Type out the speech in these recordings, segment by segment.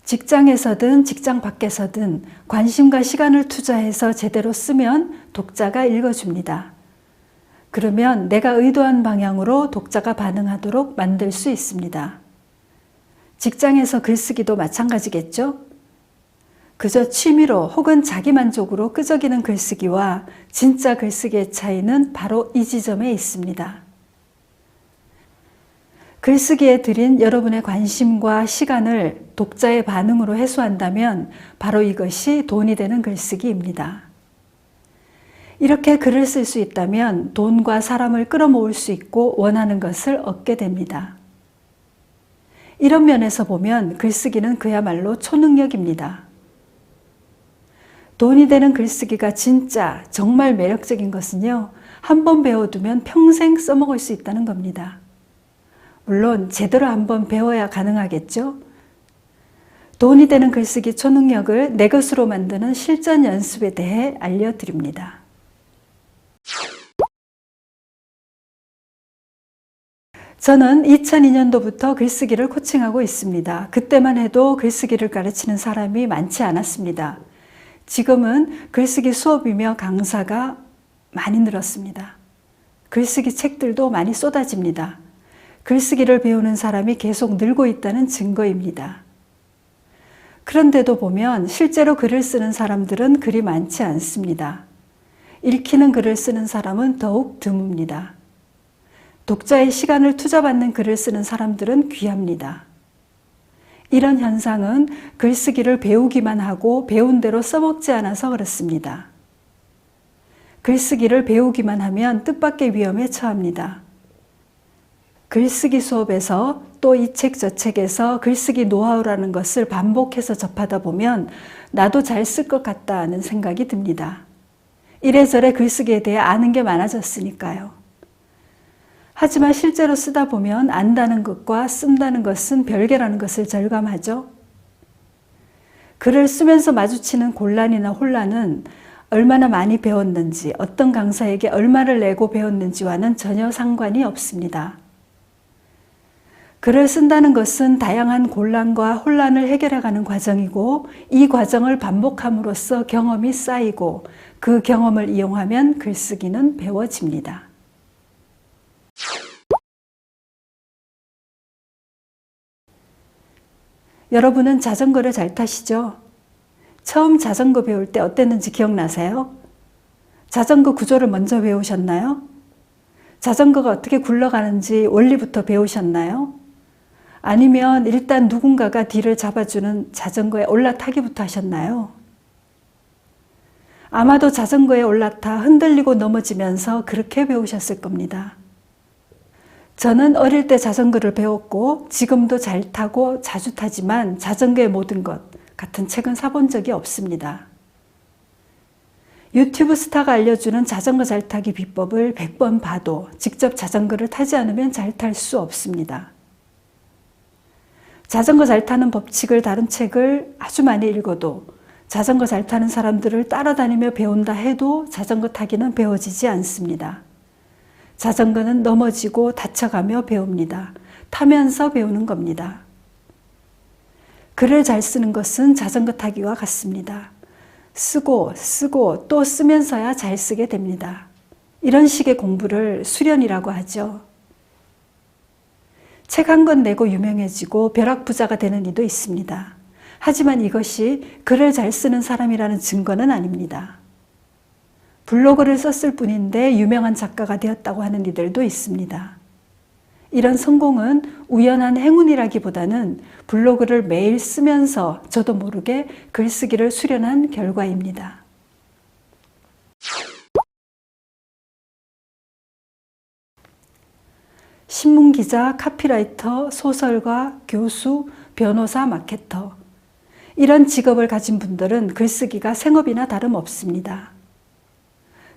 직장에서든 직장 밖에서든 관심과 시간을 투자해서 제대로 쓰면 독자가 읽어줍니다. 그러면 내가 의도한 방향으로 독자가 반응하도록 만들 수 있습니다. 직장에서 글쓰기도 마찬가지겠죠? 그저 취미로 혹은 자기만족으로 끄적이는 글쓰기와 진짜 글쓰기의 차이는 바로 이 지점에 있습니다. 글쓰기에 들인 여러분의 관심과 시간을 독자의 반응으로 회수한다면 바로 이것이 돈이 되는 글쓰기입니다. 이렇게 글을 쓸 수 있다면 돈과 사람을 끌어모을 수 있고 원하는 것을 얻게 됩니다. 이런 면에서 보면 글쓰기는 그야말로 초능력입니다. 돈이 되는 글쓰기가 진짜 정말 매력적인 것은요, 한번 배워두면 평생 써먹을 수 있다는 겁니다. 물론 제대로 한번 배워야 가능하겠죠? 돈이 되는 글쓰기 초능력을 내 것으로 만드는 실전 연습에 대해 알려드립니다. 저는 2002년도부터 글쓰기를 코칭하고 있습니다. 그때만 해도 글쓰기를 가르치는 사람이 많지 않았습니다. 지금은 글쓰기 수업이며 강사가 많이 늘었습니다. 글쓰기 책들도 많이 쏟아집니다. 글쓰기를 배우는 사람이 계속 늘고 있다는 증거입니다. 그런데도 보면 실제로 글을 쓰는 사람들은 그리 많지 않습니다. 읽히는 글을 쓰는 사람은 더욱 드뭅니다. 독자의 시간을 투자받는 글을 쓰는 사람들은 귀합니다. 이런 현상은 글쓰기를 배우기만 하고 배운 대로 써먹지 않아서 그렇습니다. 글쓰기를 배우기만 하면 뜻밖의 위험에 처합니다. 글쓰기 수업에서 또 이 책 저 책에서 글쓰기 노하우라는 것을 반복해서 접하다 보면 나도 잘 쓸 것 같다 하는 생각이 듭니다. 이래저래 글쓰기에 대해 아는 게 많아졌으니까요. 하지만 실제로 쓰다 보면 안다는 것과 쓴다는 것은 별개라는 것을 절감하죠. 글을 쓰면서 마주치는 곤란이나 혼란은 얼마나 많이 배웠는지, 어떤 강사에게 얼마를 내고 배웠는지와는 전혀 상관이 없습니다. 글을 쓴다는 것은 다양한 곤란과 혼란을 해결해가는 과정이고, 이 과정을 반복함으로써 경험이 쌓이고 그 경험을 이용하면 글쓰기는 배워집니다. 여러분은 자전거를 잘 타시죠? 처음 자전거 배울 때 어땠는지 기억나세요? 자전거 구조를 먼저 배우셨나요? 자전거가 어떻게 굴러가는지 원리부터 배우셨나요? 아니면 일단 누군가가 뒤를 잡아주는 자전거에 올라타기부터 하셨나요? 아마도 자전거에 올라타 흔들리고 넘어지면서 그렇게 배우셨을 겁니다. 저는 어릴 때 자전거를 배웠고 지금도 잘 타고 자주 타지만 자전거의 모든 것 같은 책은 사본 적이 없습니다. 유튜브 스타가 알려주는 자전거 잘 타기 비법을 100번 봐도 직접 자전거를 타지 않으면 잘 탈 수 없습니다. 자전거 잘 타는 법칙을 다룬 책을 아주 많이 읽어도 자전거 잘 타는 사람들을 따라다니며 배운다 해도 자전거 타기는 배워지지 않습니다. 자전거는 넘어지고 다쳐가며 배웁니다. 타면서 배우는 겁니다. 글을 잘 쓰는 것은 자전거 타기와 같습니다. 쓰고 또 쓰면서야 잘 쓰게 됩니다. 이런 식의 공부를 수련이라고 하죠. 책 한 권 내고 유명해지고 벼락부자가 되는 이도 있습니다. 하지만 이것이 글을 잘 쓰는 사람이라는 증거는 아닙니다. 블로그를 썼을 뿐인데 유명한 작가가 되었다고 하는 이들도 있습니다. 이런 성공은 우연한 행운이라기보다는 블로그를 매일 쓰면서 저도 모르게 글쓰기를 수련한 결과입니다. 신문기자, 카피라이터, 소설가, 교수, 변호사, 마케터 이런 직업을 가진 분들은 글쓰기가 생업이나 다름없습니다.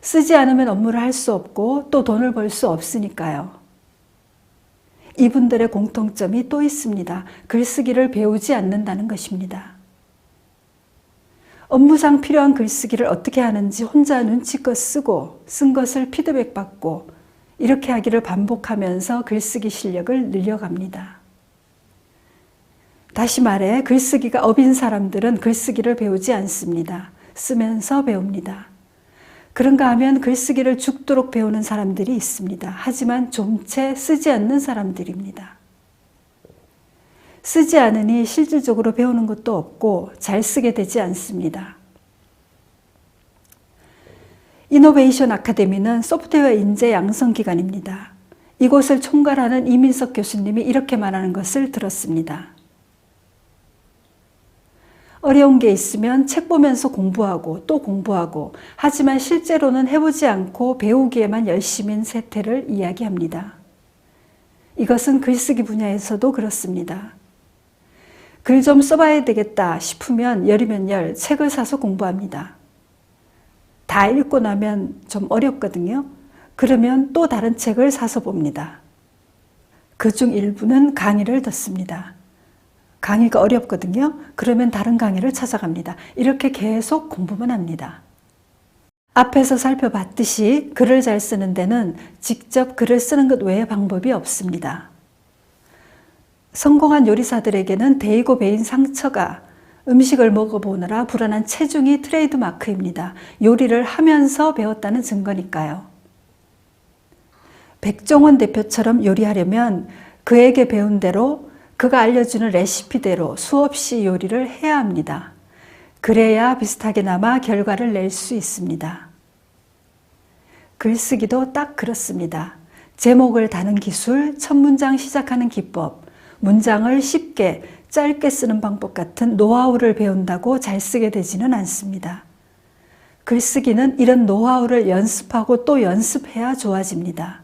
쓰지 않으면 업무를 할 수 없고 또 돈을 벌 수 없으니까요. 이분들의 공통점이 또 있습니다. 글쓰기를 배우지 않는다는 것입니다. 업무상 필요한 글쓰기를 어떻게 하는지 혼자 눈치껏 쓰고 쓴 것을 피드백받고 이렇게 하기를 반복하면서 글쓰기 실력을 늘려갑니다. 다시 말해 글쓰기가 업인 사람들은 글쓰기를 배우지 않습니다. 쓰면서 배웁니다. 그런가 하면 글쓰기를 죽도록 배우는 사람들이 있습니다. 하지만 좀채 쓰지 않는 사람들입니다. 쓰지 않으니 실질적으로 배우는 것도 없고 잘 쓰게 되지 않습니다. 이노베이션 아카데미는 소프트웨어 인재 양성 기관입니다. 이곳을 총괄하는 이민석 교수님이 이렇게 말하는 것을 들었습니다. 어려운 게 있으면 책 보면서 공부하고 또 공부하고 하지만 실제로는 해보지 않고 배우기에만 열심인 세태를 이야기합니다. 이것은 글쓰기 분야에서도 그렇습니다. 글 좀 써봐야 되겠다 싶으면 열이면 열 책을 사서 공부합니다. 다 읽고 나면 좀 어렵거든요. 그러면 또 다른 책을 사서 봅니다. 그중 일부는 강의를 듣습니다. 강의가 어렵거든요. 그러면 다른 강의를 찾아갑니다. 이렇게 계속 공부만 합니다. 앞에서 살펴봤듯이 글을 잘 쓰는 데는 직접 글을 쓰는 것 외에 방법이 없습니다. 성공한 요리사들에게는 데이고 베인 상처가 음식을 먹어보느라 불어난 체중이 트레이드 마크입니다. 요리를 하면서 배웠다는 증거니까요. 백종원 대표처럼 요리하려면 그에게 배운 대로 그가 알려주는 레시피대로 수없이 요리를 해야 합니다. 그래야 비슷하게나마 결과를 낼 수 있습니다. 글쓰기도 딱 그렇습니다. 제목을 다는 기술, 첫 문장 시작하는 기법, 문장을 쉽게 짧게 쓰는 방법 같은 노하우를 배운다고 잘 쓰게 되지는 않습니다. 글쓰기는 이런 노하우를 연습하고 또 연습해야 좋아집니다.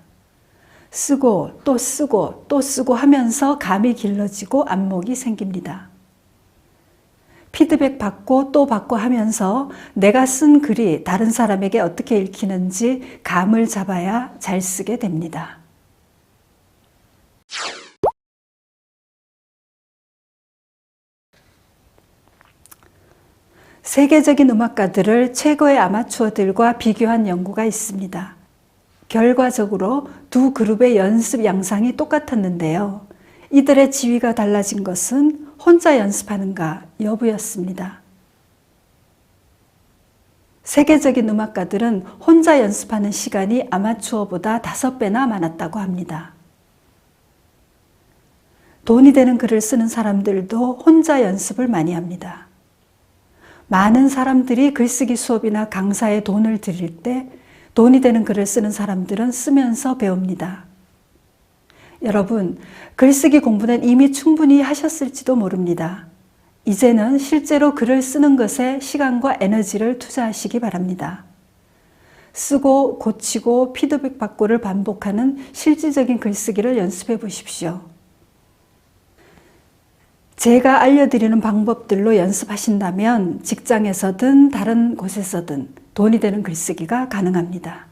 쓰고 또 쓰고 또 쓰고 하면서 감이 길러지고 안목이 생깁니다. 피드백 받고 또 받고 하면서 내가 쓴 글이 다른 사람에게 어떻게 읽히는지 감을 잡아야 잘 쓰게 됩니다. 세계적인 음악가들을 최고의 아마추어들과 비교한 연구가 있습니다. 결과적으로 두 그룹의 연습 양상이 똑같았는데요. 이들의 지위가 달라진 것은 혼자 연습하는가 여부였습니다. 세계적인 음악가들은 혼자 연습하는 시간이 아마추어보다 5배나 많았다고 합니다. 돈이 되는 글을 쓰는 사람들도 혼자 연습을 많이 합니다. 많은 사람들이 글쓰기 수업이나 강사에 돈을 들일 때 돈이 되는 글을 쓰는 사람들은 쓰면서 배웁니다. 여러분, 글쓰기 공부는 이미 충분히 하셨을지도 모릅니다. 이제는 실제로 글을 쓰는 것에 시간과 에너지를 투자하시기 바랍니다. 쓰고 고치고 피드백 받고를 반복하는 실질적인 글쓰기를 연습해 보십시오. 제가 알려드리는 방법들로 연습하신다면 직장에서든 다른 곳에서든 돈이 되는 글쓰기가 가능합니다.